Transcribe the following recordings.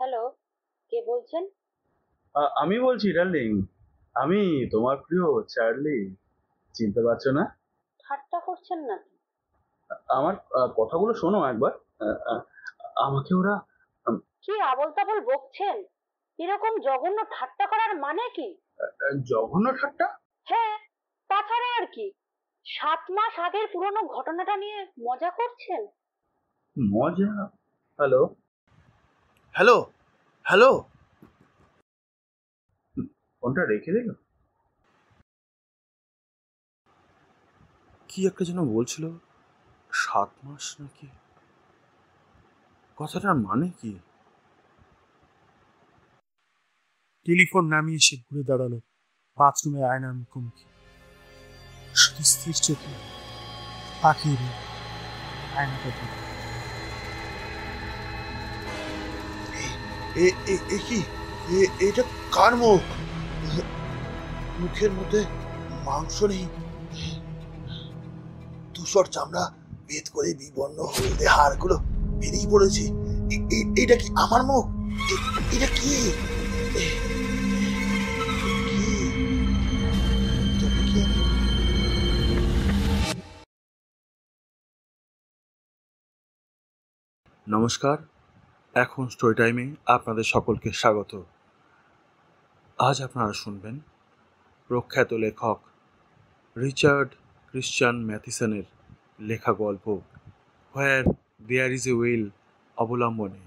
Hello, কে বলছেন? আমি বলছি ডার্লিং। আমি তোমার প্রিয় চার্লি। চিনতে পারছো না? ঠাট্টা করছেন নাকি? আমার কথাগুলো শোনো একবার। আহ, আহ, আমাকে ওরা কি আবোল তাবোল বকছেন? এরকম জঘন্য ঠাট্টা করার মানে কি? জঘন্য ঠাট্টা। হ্যাঁ, তাছাড়া আর কি? 7 মাস আগের পুরনো ঘটনাটা নিয়ে মজা করছেন? মজা? হ্যালো? Hello hello. ফোনটা রেখে দিল। কি একটা যেন বলছিল, 7 মাস নাকি? কথাটার মানে কি? টেলিফোন নামিয়ে সে ঘুরে দাঁড়ালো বাথরুমের আয়নার মুখোমুখি। শুধু স্থির চোখে তাকিয়ে রইল আয়নাটা দিকে। কি এটা? কার মুখ? মুখের মধ্যে মাংস নেই, ধূসর চামড়া ভেদ করে বিবর্ণ হলদে হাড়গুলো বেরিয়ে পড়েছে। এটা কি আমার মুখ? এটা কি? নমস্কার, এখন স্টোরি টাইমে আপনাদের সকলকে স্বাগত। আজ আপনারা শুনবেন প্রখ্যাত লেখক রিচার্ড ক্রিশ্চিয়ান ম্যাথিসনের লেখা গল্প হোয়ার দেয়ার ইজ এ উইল অবলম্বনে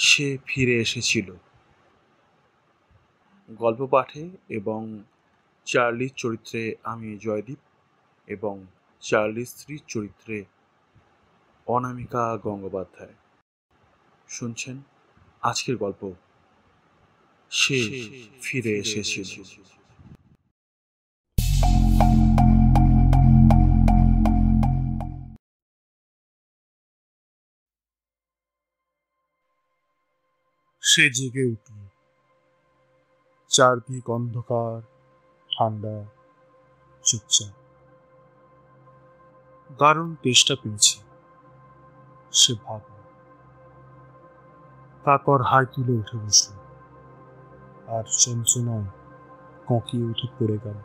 সে ফিরে এসেছিল। গল্প পাঠে এবং চার্লির চরিত্রে আমি জয়দীপ এবং চার্লির স্ত্রীর চরিত্রে অনামিকা গঙ্গোপাধ্যায়। শুনছেন আজকের গল্প সে ফিরে এসেছিল। সে জেগে উঠল। চারদিক অন্ধকার, ঠান্ডা, চুপচাপ। দারুণ তেষ্টা পেয়েছে, সে ভাবল। তারপর হাই তুলে উঠে বসল আর যন্ত্রণায় কঁকিয়ে উঠে পড়ে গেল।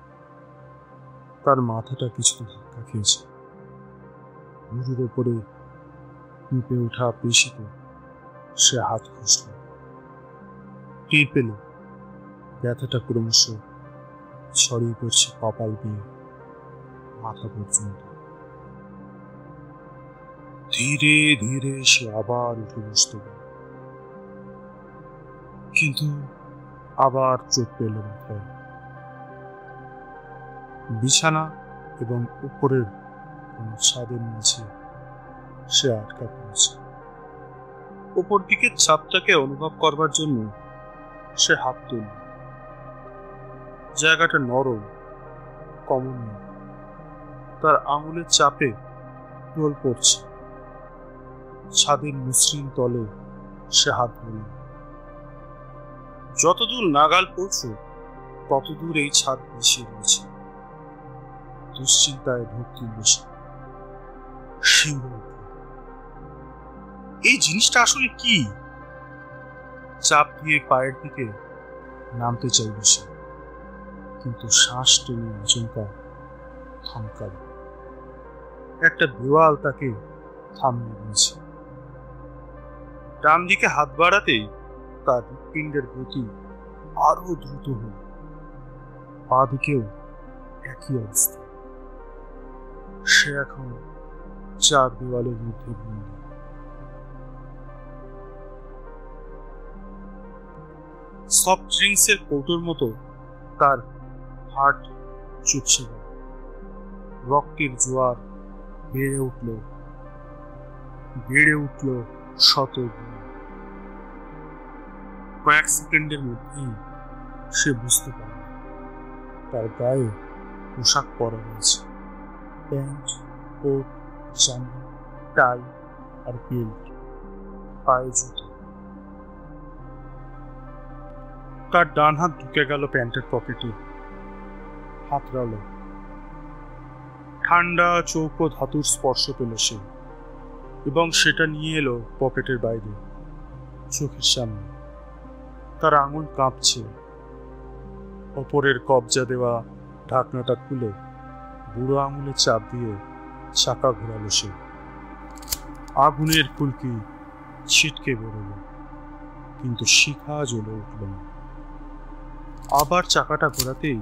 তার মাথাটা কিছুটা ধাক্কা খেয়েছে। মুড়ির ওপরে পিঁপে ওঠা পেশিতে সে হাত ঘষল। টের পেল ব্যথাটা ক্রমশ ছড়িয়ে পড়ছে কপাল দিয়ে মাথা পর্যন্ত। ধীরে ধীরে সে আবার উঠে বসতে গেল, কিন্তু আবার চোট পেল মাথায়। বিছানা এবং উপরের ছাদের মাঝে সে আটকা পড়েছে। উপর দিকের ছাদটাকে অনুভব করবার জন্য সে হাত তুলল। জায়গাটা নরম, কমনীয়। তার আঙুলের চাপে টোল পড়ছে। ছাদের মসৃণ তলে সে হাত বুলল। যতদূর নাগাল পৌঁছে ততদূর এই ছাদ মিশিয়ে রয়েছে। দুশ্চিন্তায় ঢোক গিলল সে। শিউরে উঠল। এই জিনিসটা আসলে কি? চাপ দিয়ে পায়ের দিকে নামতে চাইল সে, কিন্তু শ্বাস টেনে আচমকা থমকাল। একটা দেওয়াল তাকে থামিয়ে দিয়েছে। ডান দিকে হাত বাড়াতেই তার হৃৎপিণ্ডের গতি আরো দ্রুত হল। বাঁ দিকেও একই অবস্থা। সে এখন চার দেওয়ালের মধ্যে বন্দী। সফট ড্রিঙ্কসের কৌটোর মতো তার হার্ট চুপসে গেল। রক্তের জোয়ার বেড়ে উঠল শত গুণ। কয়েক সেকেন্ডের মধ্যেই সে বুঝতে পারল তার গায়ে পোশাক পরা রয়েছে। প্যান্ট, কোট, জামা, টাই আর বেল্ট, পায়ে জুতো। তার ডান হাত ঢুকে গেল প্যান্টের পকেটে, হাতড়ালো। ঠান্ডা চৌকো ধাতুর স্পর্শ পেল সে, এবং সেটা নিয়ে এলো পকেটের বাইরে। চোখের সামনে। তার আঙুল কাঁপছে। ওপরের কবজা দেওয়া ঢাকনাটা খুলে বুড়ো আঙুলে চাপ দিয়ে চাকা ঘোরালো সে। আগুনের ফুলকি ছিটকে বেরোলো, কিন্তু শিখা জ্বলে উঠল না। আবার চাকাটা ঘোরাতেই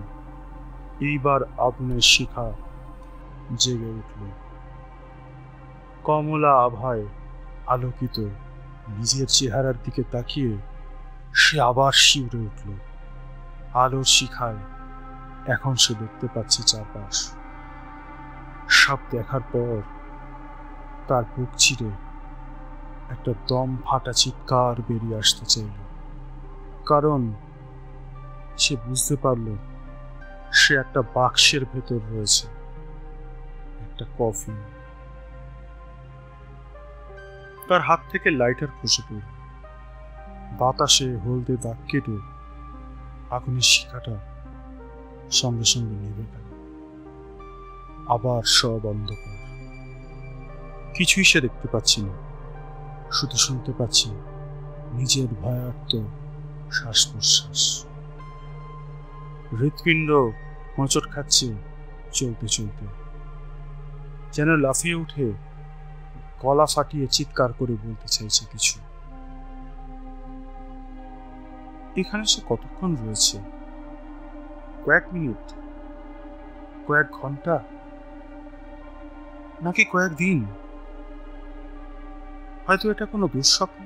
এইবার আগুনের শিখা জেগে উঠল। কমলা আভায় আলোকিত নিজের চেহারার দিকে তাকিয়ে সে আবার শিউরে উঠল। আলোর শিখায় এখন সে দেখতে পাচ্ছে চারপাশ। সব দেখার পর তার বুক চিরে একটা দম ফাটা চিৎকার বেরিয়ে আসতে চাইল, কারণ সে বুঝতে পারল সে একটা বাক্সের ভেতর রয়েছে, একটা কফিন। তার হাত থেকে লাইটার খসে পড়ল। বাতাসে হলদে দাগ কেটে আগুনের শিখাটা সঙ্গে সঙ্গে নিভে গেল। আবার সব অন্ধকার। কিছুই সে দেখতে পাচ্ছি না, শুধু শুনতে পাচ্ছি নিজের ভয়ার্ত শ্বাস প্রশ্বাস। হৃৎপিণ্ড হোঁচট খাচ্ছে চলতে চলতে, যেন লাফিয়ে উঠে গলা ফাটিয়ে চিৎকার করে বলতে চাইছে কিছু। এখানে সে কতক্ষণ রয়েছে? কয়েক মিনিট, কয়েক ঘন্টা, নাকি কয়েক দিন? হয়তো এটা কোনো দুঃস্বপ্ন।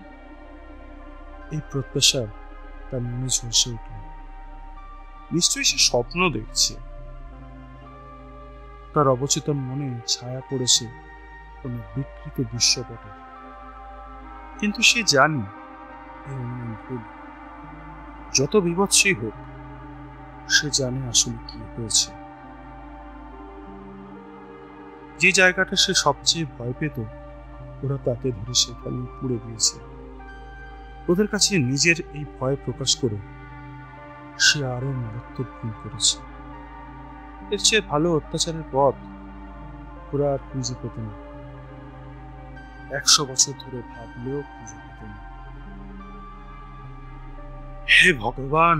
এই প্রত্যাশা তার মনে ঝলসে উঠল। নিশ্চয়ই সে স্বপ্ন দেখছে। তার অবচেতন মনে ছায়া পড়েছে কোনো বিকৃত দৃশ্যপটে, কিন্তু সে জানি এই অনুমান ভুল। যত বিভৎসই হোক, সে জানে আসলে কি হয়েছে। যে জায়গাটা সে সবচেয়ে ভয় পেত, ওরা তাকে ধরে সেখানে পুড়ে দিয়েছে। ওদের কাছে নিজের এই ভয় প্রকাশ করে সে আরো মারাত্মক ভুল করেছে। এর চেয়ে ভালো অত্যাচারের পথ ওরা আর খুঁজে পেত না। 100 বছর ধরে ভাবলেও খুঁজে পেত না। হে ভগবান,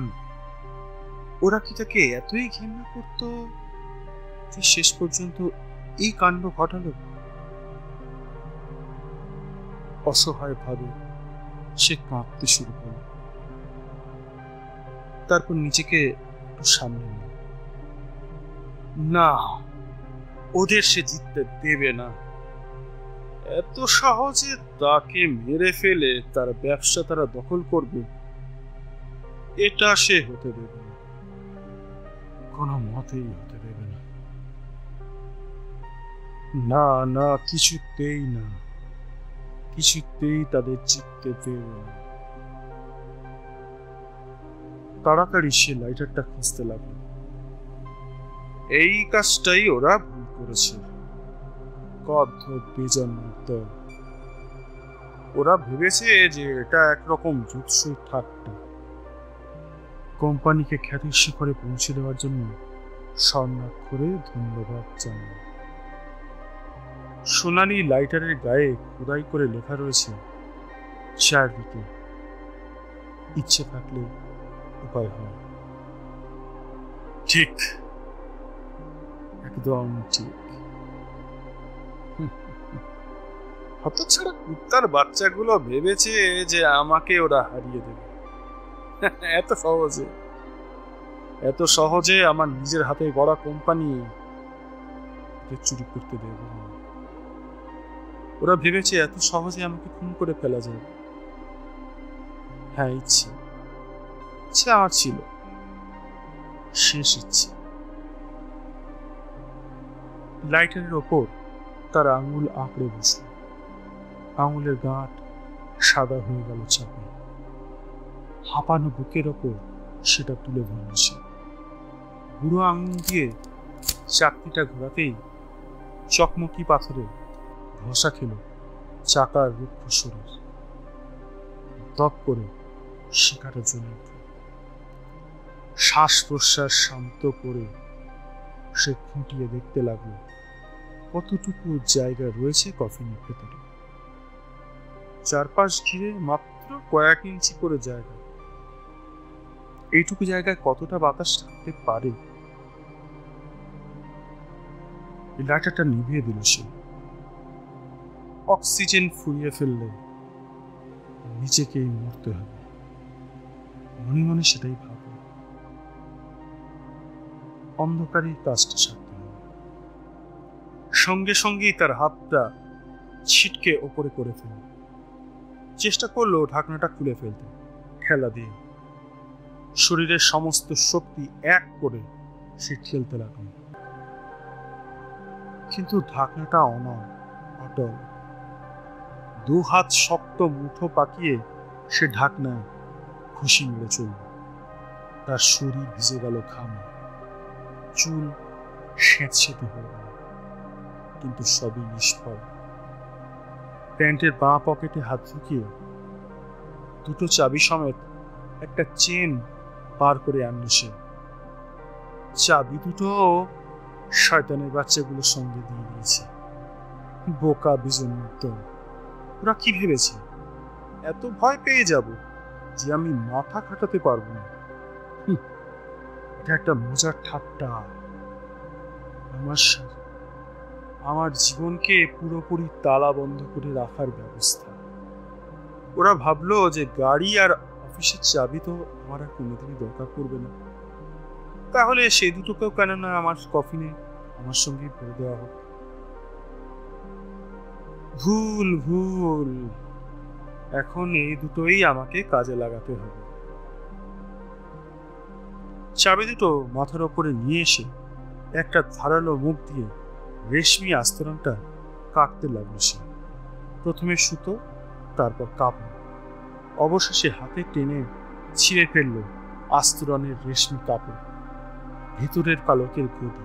ওরা কি তাকে এতই ঘৃণা করত যে শেষ পর্যন্ত এই কাণ্ড ঘটালো? অসহায় ভাবে সে কাঁপতে শুরু করল। তারপর নিজেকে একটু সামনে নিল। না, ওদের সে জিততে দেবে না। এত সহজে তাকে মেরে ফেলে তার ব্যবসা তারা দখল করবে, এটা সে হতে দেবে না। কোনো মতেই হতে দেবে না। না না, কিছুতেই না, কিছুতেই তাদের জিততে দেবে না। তাড়াতাড়ি সে লাইটারটা খুঁজতে লাগলো। এই কাজটাই ওরা ভুল করেছে। ওরা ভেবেছে যে এটা একরকম জুৎসুই ঠাট্টা, কোম্পানিকে খ্যাতির শিখরে পৌঁছে দেওয়ার জন্য স্বর্ণাক্ষরে ধন্যবাদ জানাই। সোনালি লাইটারের গায়ে খোদাই করে লেখা রয়েছে চারদিকে, ইচ্ছে থাকলে উপায় হয়। ঠিক, একদম ঠিক। হতচ্ছাড়া কুত্তার বাচ্চাগুলো ভেবেছে যে আমাকে ওরা হারিয়ে দেবে। এত সহজে আমার নিজের হাতে গড়া কোম্পানি চুরি করতে দেবে না। ওরা ভেবেছে এত সহজে আমাকে খুন করে ফেলা যাবে। হ্যাঁ, ইচ্ছে আমার ছিল, শেষ ইচ্ছে। লাইটারের ওপর তার আঙুল আঁকড়ে বসল। আঙুলের গাঁট সাদা হয়ে গেল চাপে। হাঁপানো বুকের ওপর সেটা তুলে ধরল সে। বুড়ো আঙুল দিয়ে চাকতিটা ঘোরাতেই চকমকি পাথরে ঘষা খেল চাকার রুক্ষ শরীর। দপ করে শিখাটা জ্বলে উঠল। শ্বাস প্রশ্বাস শান্ত করে সে খুঁটিয়ে দেখতে লাগলো কতটুকু জায়গা রয়েছে কফিনের ভেতরে। চারপাশ ঘিরে মাত্র মাত্র কয়েক ইঞ্চি করে জায়গা। এইটুকু জায়গায় কতটা বাতাস থাকতে পারে? লাইটারটা নিভিয়ে দিল সে। অক্সিজেন ফুরিয়ে ফেললে নিজেকেই মরতে হবে, মনে মনে সেটাই ভাবে। অন্ধকারে কাজটা সারতে হবে। সঙ্গে সঙ্গেই তার হাতটা ছিটকে ওপরে করে ফেলে। চেষ্টা করলো ঢাকনাটা খুলে ফেলতে, ঠেলা দিয়ে। শরীরের সমস্ত শক্তি এক করে সে ঠেলতে লাগলো, কিন্তু ঢাকনাটা অটল। দু হাত শক্ত মুঠো পাকিয়ে সে ঢাকনায় খুশি মেরে চলল। তার শরীর ভিজে গেল ঘামে, চুল স্যাঁতসেঁতে হয়ে গেল, কিন্তু সবই নিষ্ফল। প্যান্টের বাঁ পকেটে হাত ঢুকিয়ে দুটো চাবি সমেত একটা চেন পার করে আনলো সে। চাবি দুটো শয়তানের বাচ্চাগুলোর সঙ্গে দিয়ে দিয়েছে। বোকা বিজন্মুক্ত। ওরা কি ভেবেছে এত ভয় পেয়ে যাব যে আমি মাথা খাটাতে পারবো না? এটা একটা মজার ঠাট্টা। আমার জীবনকে পুরোপুরি তালা বন্ধ করে রাখার ব্যবস্থা। ওরা ভাবলো যে গাড়ি আর অফিসের চাবি তো আমার আর কোনোদিনই দরকার পড়বে না, তাহলে সেই দুটোকেও কেন না আমার কফিনে আমার সঙ্গে ভরে দেওয়া হোক। ভুল ভুল, এখন এই দুটোই আমাকে কাজে লাগাতে হবে। চাবি দুটো মাথার ওপরে নিয়ে এসে একটা ধারালো মুখ দিয়ে রেশমি আস্তরণটা কাটতে লাগলো সে। প্রথমে সুতো, তারপর কাপড়, অবশেষে হাতে টেনে ছিঁড়ে ফেললো আস্তরণের রেশমি কাপড়। ভেতরের পালকের গদি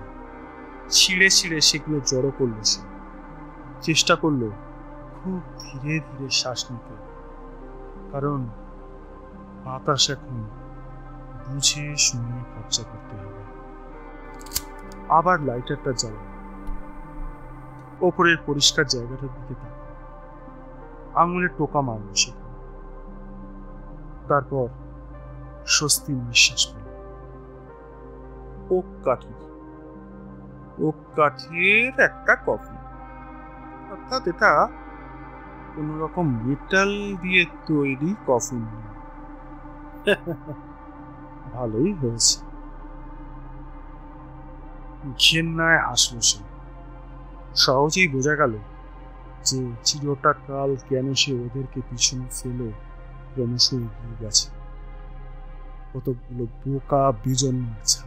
ছিঁড়ে ছিঁড়ে সেগুলো জড়ো করলো সে। চেষ্টা করলো খুব ধীরে ধীরে শ্বাস নিতে, কারণ বাতাস এখন বুঝে শুনে খরচা করতে হবে। আবার লাইটারটা জ্বালা, ওপরের পরিষ্কার জায়গাটার দিকে তাকা, আঙুলে টোকা মারল সেখানে। তারপর স্বস্তির নিঃশ্বাস পেল। ওক কাঠের একটা কফি, অর্থাৎ এটা কোন রকম মেটাল দিয়ে তৈরি কফি। ভালোই হয়েছে। ঘেন্নায় হাসলো সে। সহজেই বোঝা গেল যে চিরটা কাল কেন সে ওদেরকে পিছনে ফেলে ক্রমশ এগিয়ে গেছে। কতগুলো বোকা বিজন্ম আছে।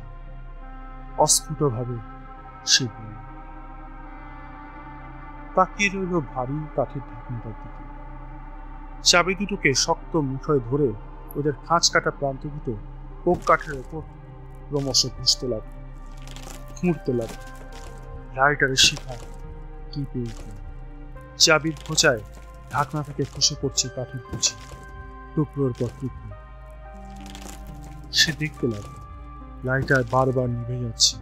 অস্ফুট ভাবে সে বলল, তাকিয়ে রইল ভারী কাঠের ঢাকনাটার দিকে। চাবি দুটোকে শক্ত মুঠোয় ধরে ওদের খাঁচ কাটা প্রান্ত দুটো ওক কাঠের ওপর ক্রমশ ঘুষতে লাগলো, খুঁড়তে লাগলো। লাইটারের শিখা কেঁপে উঠল। চাবির খোঁচায় ঢাকনা থেকে খসে পড়ছে কাঠের কুচি, টুকরোর পর টুকরো। সে দেখতে লাগলো লাইটার বারবার নিভে যাচ্ছে,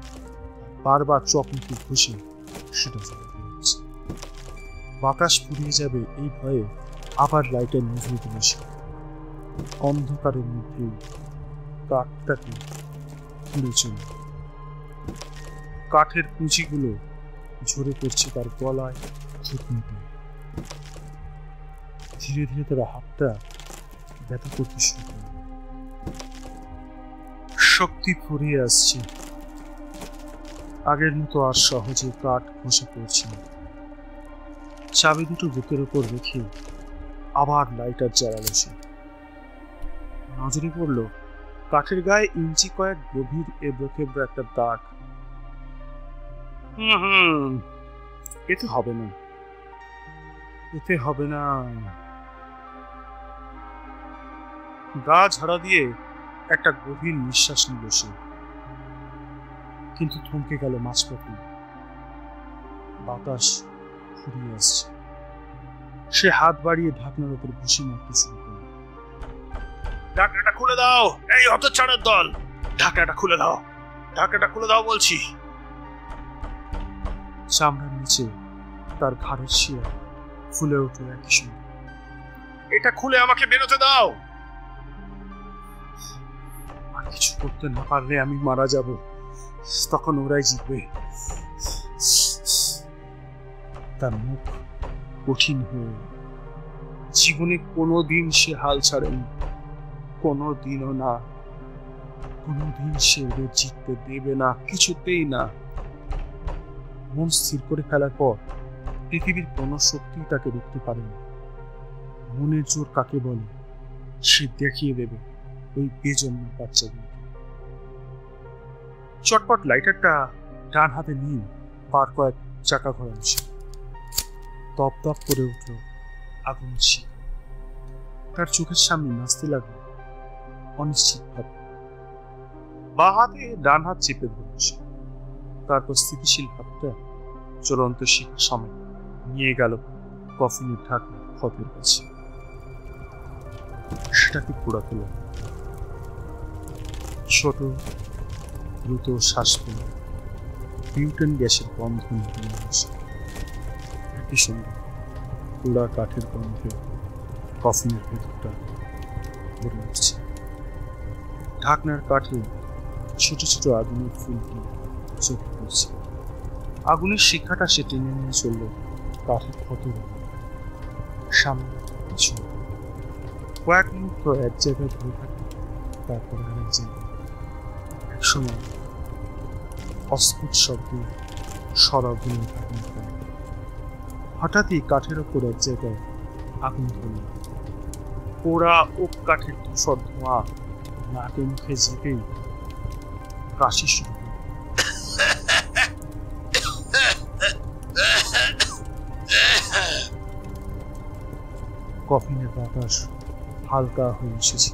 বারবার চকমকি ঘষে সেটা জ্বালাতে হচ্ছে। বাতাস ফুরিয়ে যাবে এই ভয়ে আবার লাইটার নিভিয়ে দিল সে। অন্ধকারের মধ্যেই কাঠটাকে পুড়ে চলল। কাঠের কুচিগুলো ঝরে পড়ছে তার গলায়, থুতনিতে। ধীরে ধীরে তার হাতটা ব্যথা করতে শুরু করল। শক্তি ফুরিয়ে আসছে, আগের মতো আর সহজে কাঠ খসে পড়ছে না। চাবি দুটো বুকের উপর রেখে আবার লাইটার জ্বালালো সে। নজরে পড়ল কাঠের গায়ে ইঞ্চি কয়েক গভীর এবড়ো খেবড়ো একটা দাগ। এতে হবে না, এতে হবে না। গা ঝাড়া দিয়ে একটা গভীর নিঃশ্বাস নিল সে, কিন্তু থমকে গেল মাঝপথে। বাতাস ফুরিয়ে আসছে। সে হাত বাড়িয়ে ঢাকনার উপর ঘুষি মারতে শুরু করল। ঢাকনাটা খুলে দাও, এই হতচ্ছাড়ের দল! ঢাকনাটা খুলে দাও, ঢাকনাটা খুলে দাও বলছি। চামড়ার নিচে তার ঘাড়ের শিরা ফুলে উঠল একই সঙ্গে। এটা খুলে আমাকে বেরোতে দাও। আর কিছু করতে না পারলে আমি মারা যাব, তখন ওরাই জিতবে। তার মুখ কঠিন হয়ে, জীবনে কোনোদিন সে হাল ছাড়েনি, কোনোদিনও না, কোনোদিন সে ওদের জিততে দেবে না, কিছুতেই না। মন স্থির করে ফেলার পর পৃথিবীর কোনো শক্তি তাকে রুখতে পারেনি। মনের জোর কাকে বলে সে দেখিয়ে দেবে ওই বেজন্ম বাচ্চাগুলোকে। চটপট লাইটারটা ডান হাতে নিয়ে পার কয়েক চাকা ঘোরানো সে। তপ তপ করে উঠল আগুন শিখা। তার চোখের সামনে নাচতে লাগলো অনিশ্চিত ভাবে। বা হাতে ডান হাত চেপে ধরল সে। তারপর স্থিতিশীল হাতটা জ্বলন্ত শিখার সামনে নিয়ে গেল কফিনের ঢাকা ক্ষতের কাছে। সেটাকে পোড়াতে লাগলো। ছোট দ্রুত শ্বাস পেল, বিউটেন গ্যাসের গন্ধ নিয়ে আসে। একই সঙ্গে পোড়া কাঠের গন্ধে কফিনের ভেতরটা ভরে উঠছে। ঢাকনার কাঠে ছোট ছোট আগুনের ফুলকি চোখে পড়ছে। আগুনের শিখাটা সে টেনে নিয়ে চলল কাঠের ক্ষত সামনে পিছনে। কয়েক মুহূর্ত এক জায়গায় ধরে থাকে, তারপর আরেক জায়গায়। একসময় অস্ফুট শব্দে সরাগুলো থাকে। হঠাৎই কাঠের ওপর এক জায়গায় আগুন ধরল। পোড়া ওক কাঠের ধূসর ধোঁয়া নাকে মুখে যেতেই কাশি শুরু হল। কফিনের বাতাস হালকা হয়ে এসেছে।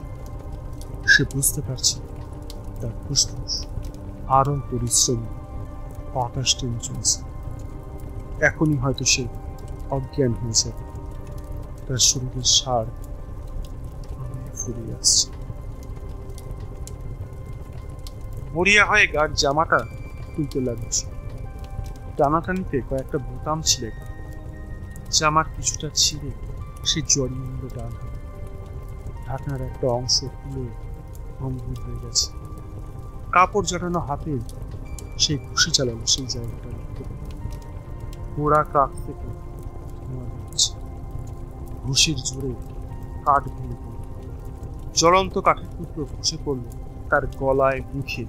সে বুঝতে পারছে তার ফুসফুস আরো পরিশ্রমী বাতাস টেনে চলছে। এখনই হয়তো সে অজ্ঞান হয়ে যাবে। তার শরীরের সার ফুরিয়ে আসছে। মরিয়া হয়ে গাঢ় জামাটা খুলতে লাগছে। টানাটানিতে কয়েকটা বোতাম ছিঁড়ে গেল। জামার কিছুটা ছিঁড়ে সে জড়িয়ে নিল ডান হাতে। ঢাকনার একটা অংশ খুলে ভঙ্গুর হয়ে গেছে। কাপড় জড়ানো হাতে সে ঘুষি চালালো সেই জায়গাটা। পোড়া কাঠ থেকে ধোঁয়া দিচ্ছে। ঘুষির জোরে কাঠ ভেঙে পড়ল। জ্বলন্ত কাঠের টুকরো খসে পড়ল তার গলায়, মুখে।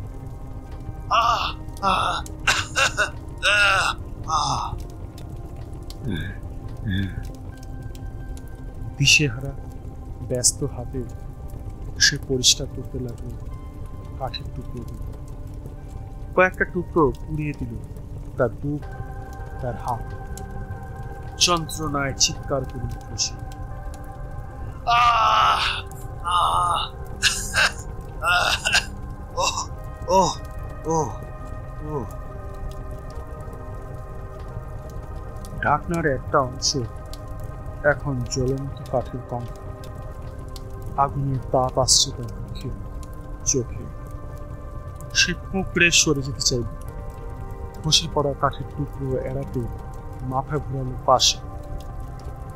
দিশেহারা ব্যস্ত হাতে সে পরিষ্কার করতে লাগলো কাঠের টুকরো। কয়েকটা টুকরো পুড়িয়ে দিল তার বুক, তার হাত। যন্ত্রণায় চিৎকার করে উঠল সে। ঢাকনার একটা অংশ এখন জ্বলন্ত কাঠের কঙ্কা। আগুনের তাপ আসছে তার মুখে, চোখে। সে কুঁকড়ে সরে যেতে চাইল। খসে পড়া কাঠের টুকরো এড়াতে মাথা ঘুরালো পাশে।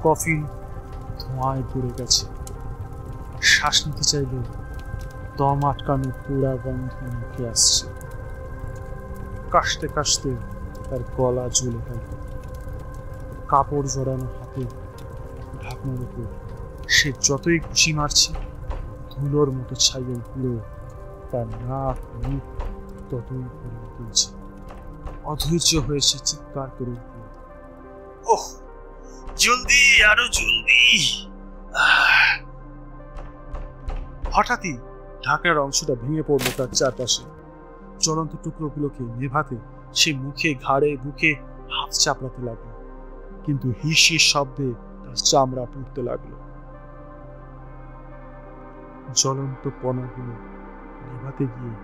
কফি ধোঁয়ায় পড়ে গেছে। শ্বাস নিতে চাইলে দম আটকানো পোড়া গন্ধ মুখে আসছে। কাশতে কাশতে তার গলা জ্বলে গেল। কাপড় জড়ানো হাতে ঢাকনার উপর সে যতই ঘুষি মারছে, ধুলোর মতো ছাইয়ে পুরো তার নাক মুখ ততই ভরে তুলছে। অধৈর্য হয়েছে চিৎকার করে উঠল, ওহ জলদি, আরো জলদি। হঠাৎই ঢাকার অংশটা ভেঙে পড়লো তার চারপাশে। জ্বলন্ত টুকরোগুলোকে নেভাতে সে মুখে, ঘাড়ে, বুকে হাত চাপড়াতে লাগলো, কিন্তু হিসির শব্দে তার চামড়া পুড়তে লাগলো। জ্বলন্ত কণাগুলো নেভাতে গিয়ে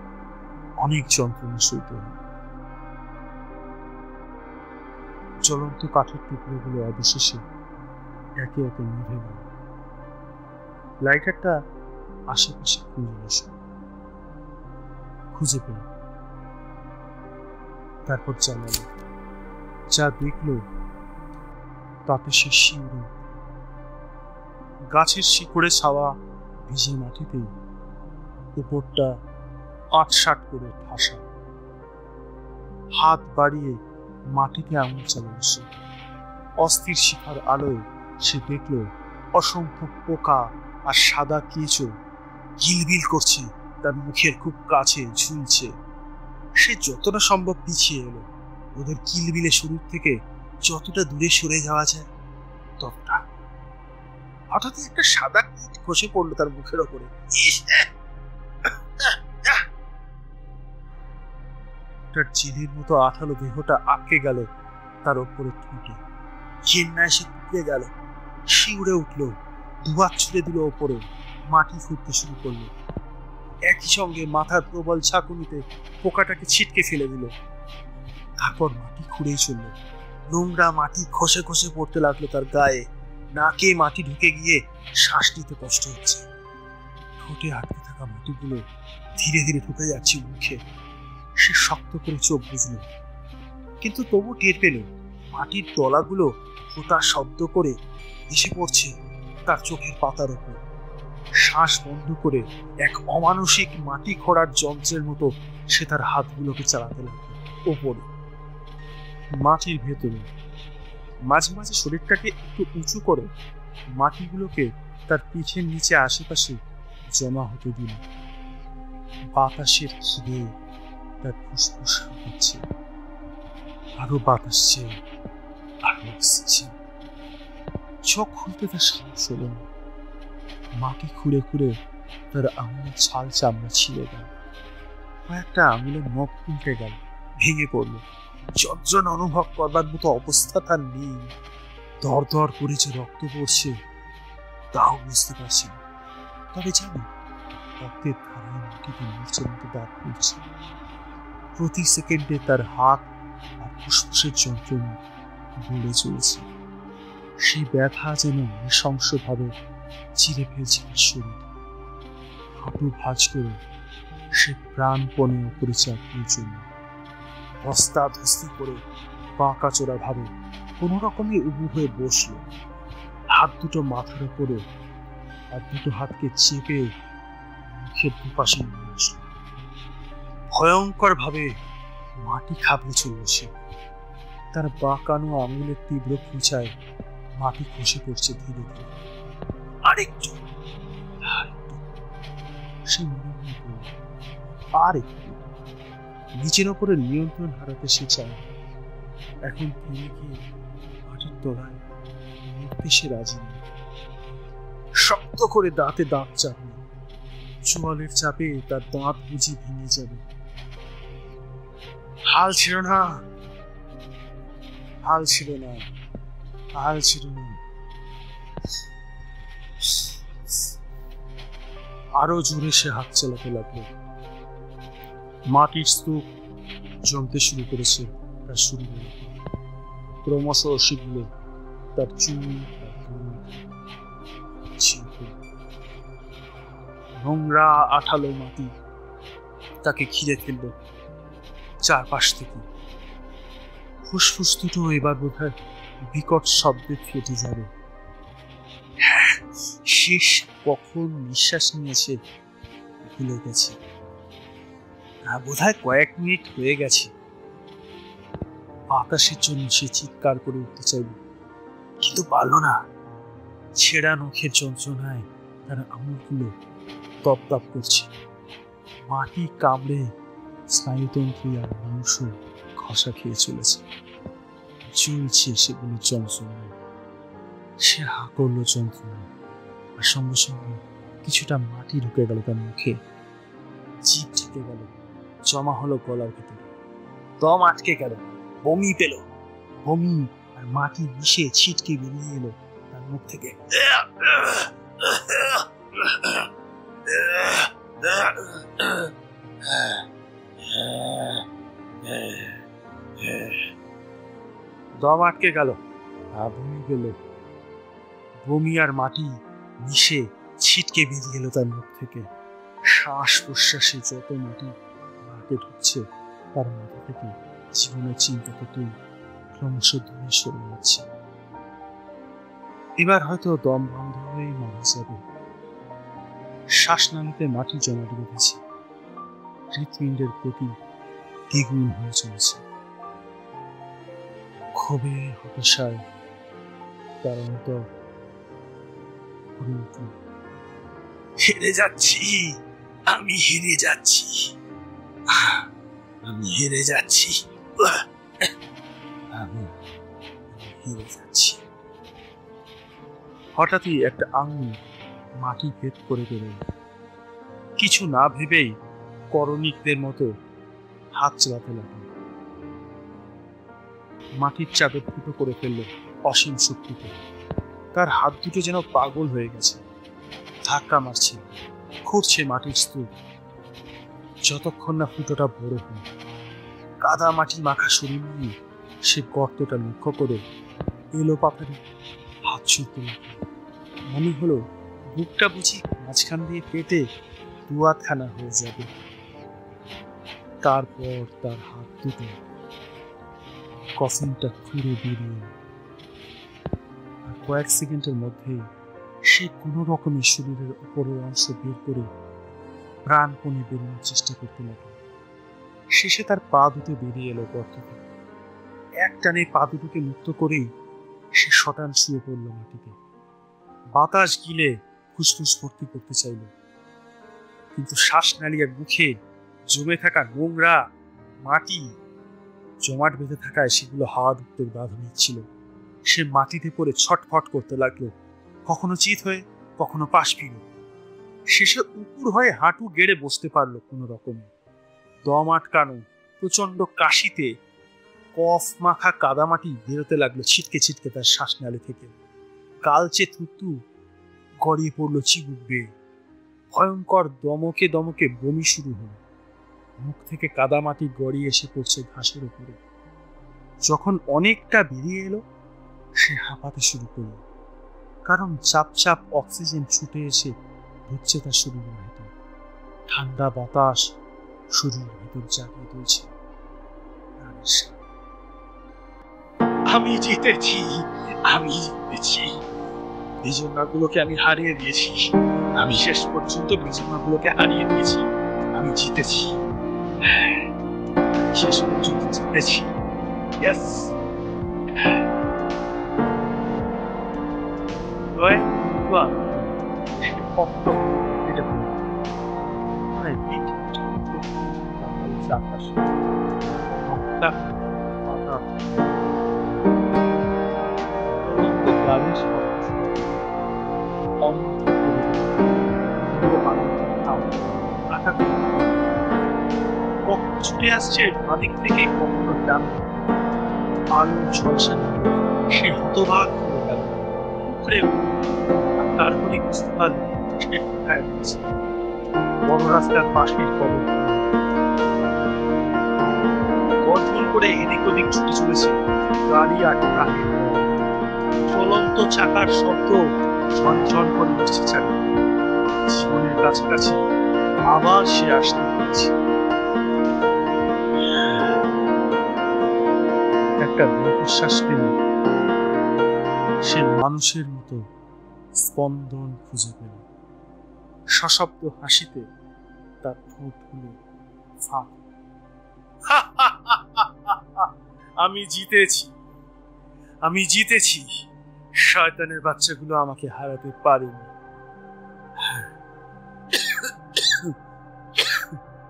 অনেক যন্ত্রণা সইতে হল। জ্বলন্ত কাঠের টুকরোগুলো অবশেষে একে একে নিভে গেল। লাইটারটা আশেপাশে খুঁজে পেল। তারপর জ্বালালো। যা দেখলো তাতে সে শিউরে গাছের শিকড়ে ছাওয়া ভিজে মাটিতে উপরটা আটসাট করে ঠাসা। হাত বাড়িয়ে মাটিতে আঙুল চালালো সে। অস্থির শিখার আলোয় সে দেখল অসংখ্য পোকা আর সাদা কেঁচো গিলবিল করছে, তার মুখের খুব কাছে ঝুলছে। সে যতটা সম্ভব পিছিয়ে এলো, ওদের কিলবিলে শরীর থেকে যতটা দূরে সরে যাওয়া যায় ততটা। হঠাৎ একটা সাদা কীট খসে পড়লো তার মুখের ওপরে। তার চিনির মতো আঠালো দেহটা আটকে গেল তার ওপরে ঠুঁটে। ঘেন্নায় সে টুকে গেল, শিউরে উঠলো, দুহাত ছুড়ে দিল ওপরে। মাটি ফুটতে শুরু করলো। একই সঙ্গে মাথার প্রবল ঝাঁকুনিতে পোকাটাকে ছিটকে ফেলে দিল। তারপর মাটি খুঁড়েই চলল। নোংরা মাটি খসে খসে পড়তে লাগলো তার গায়ে। নাকে মাটি ঢুকে গিয়ে শ্বাস নিতে কষ্ট হচ্ছে। ঠোঁটে আটকে থাকা মাটিগুলো ধীরে ধীরে ঢুকে যাচ্ছে মুখে। সে শক্ত করে চোখ বুঝল, কিন্তু তবু টের পেল মাটির তলাগুলো ও তার শব্দ করে এসে পড়ছে তার চোখের পাতার উপর। শ্বাস বন্ধ করে এক অমানসিক মাটি খোঁড়ার যন্ত্রের মতো সে তার হাতগুলোকে চালাতে লাগলো ওপরে মাটির ভেতরে। মাঝে মাঝে শরীরটাকে একটু উঁচু করে মাটিগুলোকে তার পিঠের নিচে আশেপাশে জমা হতে দিল। বাতাসের খিদে তার ফুসফুস কাঁপছে, আরো বাতাস চেয়ে আরো আসছে। চোখ খুলতে তার সাহস হলো না। মাটি খুঁড়ে খুঁড়ে তার আঙুলের ছাল চামড়া ছিঁড়ে গেল। কয়েকটা আঙুলের নখ উল্টে গেল, ভেঙে পড়ল। যন্ত্রণা অনুভব করবার মতো অবস্থা তার নেই। দর দর করে যে রক্ত পড়ছে তাও বুঝতে পারছি না। তবে জানি রক্তের ধারায় মাটিতে নিচের মতো দাঁত পড়ছে। প্রতি সেকেন্ডে তার হাত আর ফুসফুসের যন্ত্রণা বেড়ে চলেছে। সেই ব্যথা যেন নৃশংসভাবে চিরে ফেলছে তার শরীর। হাঁটু ভাঁজ করে সে প্রাণপণে উপরে চাপিয়ে জন্য ধস্তাধস্তি করে বাঁকা চোরা ভাবে কোনো রকমে উবু হয়ে বসল। হাত দুটো মাথার উপরে আর দুটো হাতকে চেপে মুখের দুপাশে নিয়ে আসলো। ভয়ঙ্কর ভাবে মাটি খাবলে চলল সে। তার বাঁকানো আঙুলের তীব্র খুঁচায় মাটি খসে পড়ছে ধীরে ধীরে। আরেকটু সে মনে মনে বলল, আর একটু। নিচের ওপরে নিয়ন্ত্রণ হারাতে সে চায়। এখন থেমে গিয়ে মাটির তলায় মরতে সে রাজি নেই। শক্ত করে দাঁতে দাঁত চাপল। চোয়ালের চাপে তার দাঁত বুঝি ভেঙে যাবে। হাল ছিল না, হাল ছিল না, হাল ছিল না। আরো জোরে সে হাত চালাতে লাগলো। মাটির স্তূপ জমতে শুরু করেছে তার শরীরে। ক্রমশ সেগুলো তার চুল, নোংরা আঠালো মাটি তাকে ঘিরে ফেলল চারপাশ থেকে। ফুসফুস দুটো এবার বোধহয় বিকট শব্দে ফেটে যাবে। শেষ কখন নিঃশ্বাস নিয়েছে ভুলে গেছে। বোধহয় কয়েক মিনিট হয়ে গেছে। বাতাসের জন্য সে চিৎকার করে উঠতে চাইল, কিন্তু পারল না। ছেঁড়া নখের যন্ত্রণায় তার আঙুলগুলো তপতাপ করছে। মাটি কামড়ে স্নায়ুতন্ত্র আর মাংস খসা খেয়ে চলেছে। চলছে সেগুলো যন্ত্রণায়। সে হা করলো যন্ত্রণায়, আর সঙ্গে সঙ্গে কিছুটা মাটি ঢুকে গেল তার মুখে। জিভ ঢেকে গেল, জমা হলো গলার ভিতরে। দম আটকে গেল, বমি পেল। বমি আর মাটি মিশে ছিটকে বেরিয়ে এলো তার মুখ থেকে। দম আটকে গেল, বমি পেল। বমি আর মাটি মিশে ছিটকে বেরিয়ে এলো তার মুখ থেকে। শ্বাস প্রশ্বাসে যত মাটি নাকে ঢুকছে তার মাথা থেকে জীবনের চিন্তা থেকেই ক্রমশ দূরে সরে যাচ্ছে। এবার হয়তো দম বন্ধ হয়ে মারা যাবে। শ্বাসনালীতে মাটি জমাট বেঁধেছে, হৃৎপিণ্ডের গতি দ্বিগুণ হয়ে চলেছে। ক্ষোভে হতাশায় তার অন্তর ভরে উঠল। হেরে যাচ্ছি, আমি হেরে যাচ্ছি, আমি হেরে যাচ্ছি, আমি হেরে যাচ্ছি। হঠাৎই একটা আঙুল মাটি ভেদ করে বেরোল। কিছু না ভেবেই করণিকদের মতো হাত চালাতে লাগলো। মাটির চাপে ফুটো করে ফেললো অসীম শক্তিতে। তার হাত দুটো যেন পাগল হয়ে গেছে, ধাক্কা মারছে, খুঁড়ছে মাটির স্তূপ, যতক্ষণ না ফুটোটা বড় হয়। কাদা মাটি মাখা শরীর নিয়ে সে গর্তটা লক্ষ্য করে এলো পাথারে হাত ছুটতে লাগলো। মনে হলো বুকটা বুঝি মাঝখান দিয়ে কেটে দুয়াতখানা হয়ে যাবে। তারপর তার হাত দুটো কফিনটা খুঁড়ে বেরিয়ে, আর কয়েক সেকেন্ডের মধ্যে সে কোনো রকমের শরীরের উপরের অংশ বের করে প্রাণপণে বেরোনোর চেষ্টা করতে লাগলো। শেষে তার পা দুটো বেরিয়ে এলো গর্ত থেকে। এক টানে পা দুটোকে মুক্ত করেই সে শটান শুয়ে পড়ল মাটিতে। বাতাস গিলে ফুসফুস ভর্তি করতে চাইল, কিন্তু শ্বাসনালী আর মুখে জমে থাকা নোংরা মাটি জমাট বেঁধে থাকায় সেগুলো হাওয়া ঢুকতে বাধা নিচ্ছিল। সে মাটিতে পড়ে ছটফট করতে লাগলো, কখনো চিত হয়ে, কখনো পাশ ফিরে। শেষে উপুর হয়ে হাঁটু গেড়ে বসতে পারলো কোনো রকমে। দম আটকানো প্রচন্ড কাশিতে কফ মাখা কাদামাটি বেরোতে লাগলো ছিটকে ছিটকে তার শ্বাসনালী থেকে। কালচে থুতু গড়িয়ে পড়লো চিবুক বেয়ে। ভয়ঙ্কর দমকে দমকে বমি শুরু হলো। মুখ থেকে কাদামাটি গড়িয়ে এসে পড়ছে ঘাসের উপরে। যখন অনেকটা বেরিয়ে এলো, সে হাঁপাতে শুরু করলো, কারণ চাপ চাপ অক্সিজেন ছুটে এসে ঢুকছে তার শরীরের ভেতর। ঠান্ডা বাতাস শরীরের ভেতর জাগিয়ে তুলছে। আমি জিতেছি, আমি জিতেছি। বিজন্মাগুলোকে আমি হারিয়ে দিয়েছি, আমি শেষ পর্যন্ত বিজন্মাগুলোকে হারিয়ে দিয়েছি। আমি জিতেছি, শেষ পর্যন্ত জিতেছি। ইয়েস। ছুটে আসছে বাদিক থেকে, কখনো ডান। আলো ঝলসা সে হতবাক হয়ে গেল, উপরে তারপরে বুঝতে পারল সে কোথায় রয়েছে। বড় রাস্তার পাশের কবর গর্জন করে এদিক ওদিক ছুটে চলেছে গাড়ি আর ট্রাকের। চলন্ত চাকার শব্দ ঝনঝন করে উঠছে চারিদিকে। জীবনের কাছাকাছি আবার সে আসতে পেরেছে। একটা দীর্ঘশ্বাস পেল, সে মানুষের মতো স্পন্দন খুঁজে পেল। সশব্দ হাসিতে তার ঠোঁট হলো ফাঁক। আমি জিতেছি, আমি জিতেছি। শয়তানের বাচ্চাগুলো আমাকে হারাতে পারেনি।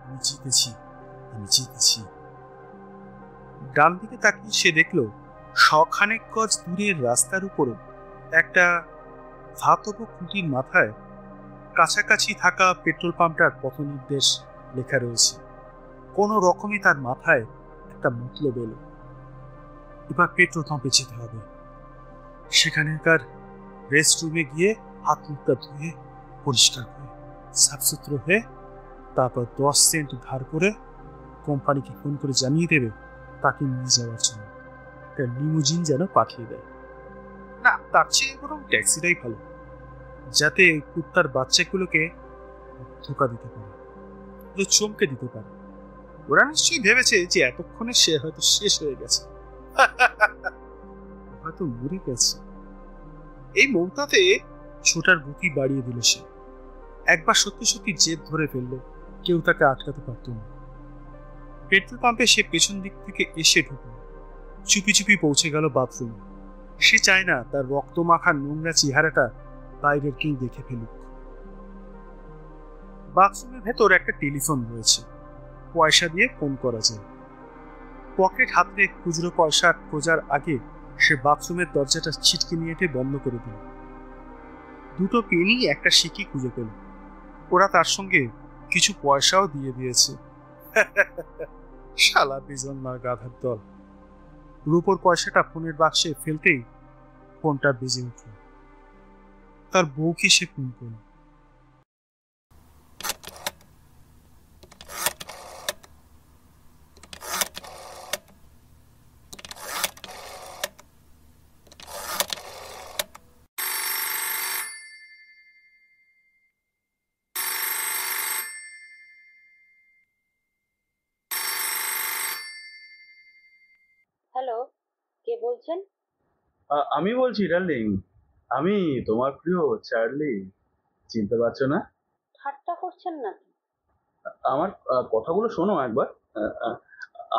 আমি জিতেছি, আমি জিতেছি। ডান দিকে তাকিয়ে সে দেখলো শখানেক গজ দূরের রাস্তার উপরে একটা ধাতব খুঁটির মাথায় কাছাকাছি থাকা পেট্রোল পাম্পটার পথ নির্দেশ লেখা রয়েছে। কোনো রকমে তার মাথায় একটা মতলব এলো, এবার পেট্রোল পাম্পে যেতে হবে। সেখানকার রেস্টরুমে গিয়ে হাত মুখটা ধুয়ে পরিষ্কার হয়ে সাফসুতরো হয়ে তারপর 10 সেন্ট ধার করে কোম্পানিকে ফোন করে জানিয়ে দেবে তাকে নিয়ে যাওয়ার জন্য একটা লিমুজিন যেন পাঠিয়ে দেয়। না, তার চেয়ে বরং ট্যাক্সিটাই ভালো, যাতে কুত্তার বাচ্চাগুলোকে ধোকা দিতে পারে, চমকে দিতে পারে। ওরা নিশ্চয়ই ভেবেছে যে এতক্ষণে সে হয়তো শেষ হয়ে গেছে, হয়তো মরে গেছে। এই মনটাতে ছোটার গতি বাড়িয়ে দিল সে। একবার সত্যি সত্যি জেদ ধরে ফেললো, কেউ তাকে আটকাতে পারত না। পেট্রোল পাম্পে সে পেছন দিক থেকে এসে ঢুকল, চুপি চুপি পৌঁছে গেল বাথরুমে। সে চায় না তার রক্তমাখা নোংরা চেহারাটা বাইরের কেউ দেখে ফেলুক। বাথরুমের ভেতর একটা টেলিফোন রয়েছে, পয়সা দিয়ে ফোন করা যায়। পকেট হাতে খুচরো পয়সা খোঁজার আগে সে বাথরুমের দরজাটা ছিটকে নিয়ে বন্ধ করে দিল। দুটো পেনি একটা সিকি খুঁজে পেল। ওরা তার সঙ্গে কিছু পয়সাও দিয়ে দিয়েছে। শালা বেজন্মা গাধার দল। রূপোর পয়সাটা ফোনের বাক্সে ফেলতেই ফোনটা বেজে উঠল। তার বউকে সে ফোন করল। হ্যালো, কে বলছেন? আমি বলছি ডার্লিং, আমি তোমার প্রিয় চার্লি। চিনতে পারছো না? ঠাট্টা করছেন নাকি? আমার কথাগুলো শোনো একবার।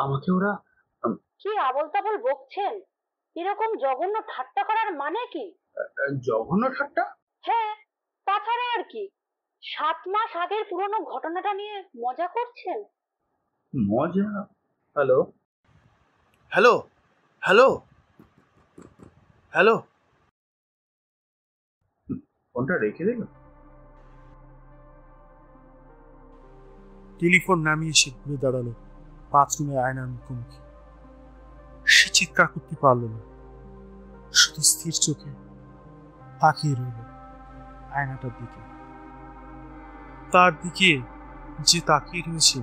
আমাকে ওরা কি আবল তাবল বকছেন? এরকম জঘন্য ঠাট্টা করার মানে কি? জঘন্য ঠাট্টা। হ্যাঁ, তাছাড়া আর কি? 7 মাস আগের পুরনো ঘটনাটা নিয়ে মজা করছেন? মজা? Hello hello hello hello. ফোনটা রেখে দিল। টেলিফোন নামিয়ে সে ঘুরে দাঁড়ালো বাথরুমের আয়নার মুখোমুখি। সে চিৎকার করতে পারল না, শুধু স্থির চোখে তাকিয়ে রইল আয়নাটার দিকে। তার দিকে যে তাকিয়ে রয়েছে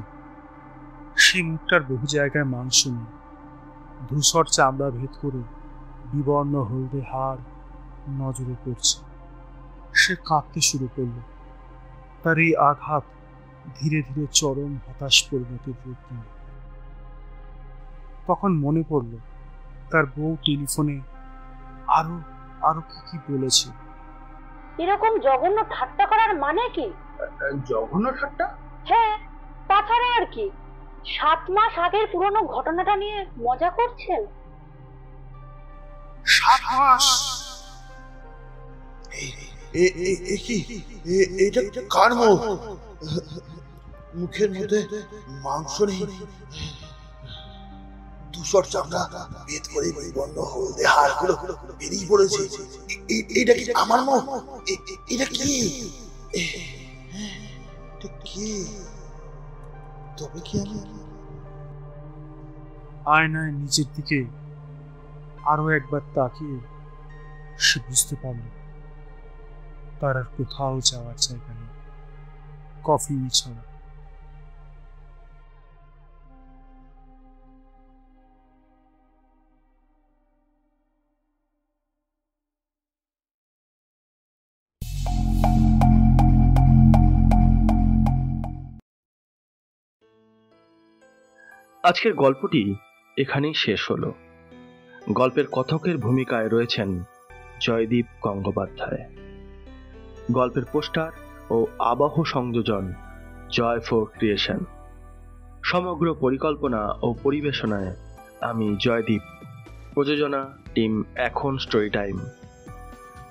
সে মুখটার বহু জায়গায় মাংস নেই, ধূসর চামড়া ভেদ করে বিবর্ণ হলদে হাড় নজরে পড়ছে। সে কাঁদতে শুরু করল। তার এই আঘাত ধীরে ধীরে চরম হতাশ পরিণতির রূপ নিল। তখন মনে পড়ল তার বউ টেলিফোনে আরো আরো কি কি বলেছে। এরকম জঘন্য ঠাট্টা করার মানে কি? জঘন্য ঠাট্টা? হ্যাঁ, তাছাড়া আর কি? 7 মাস আগের পুরনো ঘটনাটা নিয়ে মজা করছেন? 7 মাস? এটা কার মুখ? মুখের মধ্যে মাংস নেই, ধূসর চামড়া ভেদ করে বিবর্ণ হলদে হাড়গুলো বেরিয়ে পড়েছে। এটা কি আমার মুখ? এটা কি? তবে কি আমি আয়নায় নিজের দিকে আরো একবার তাকিয়ে সে বুঝতে পারল তার আর কোথাও যাওয়ার জায়গা নেই, কফি ছাড়া। আজকের গল্পটি এখানেই শেষ হলো। গল্পের কথকের ভূমিকায় রয়েছেন জয়দীপ গঙ্গোপাধ্যায়। গল্পের পোস্টার ও আবহ সংযোজন জয়4 ক্রিয়েশন। সমগ্র পরিকল্পনা ও পরিবেশনায় আমি জয়দীপ। প্রযোজনা টিম এখন স্টোরি টাইম।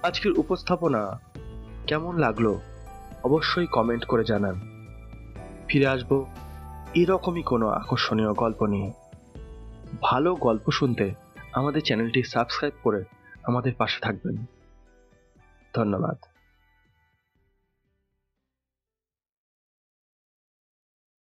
আজকের উপস্থাপনা কেমন লাগলো অবশ্যই কমেন্ট করে জানান। ফিরে আসবো এরকমই কোনো আকর্ষণীয় গল্প নিয়ে। ভালো গল্প শুনতে আমাদের চ্যানেলটি সাবস্ক্রাইব করে আমাদের পাশে থাকবেন। ধন্যবাদ।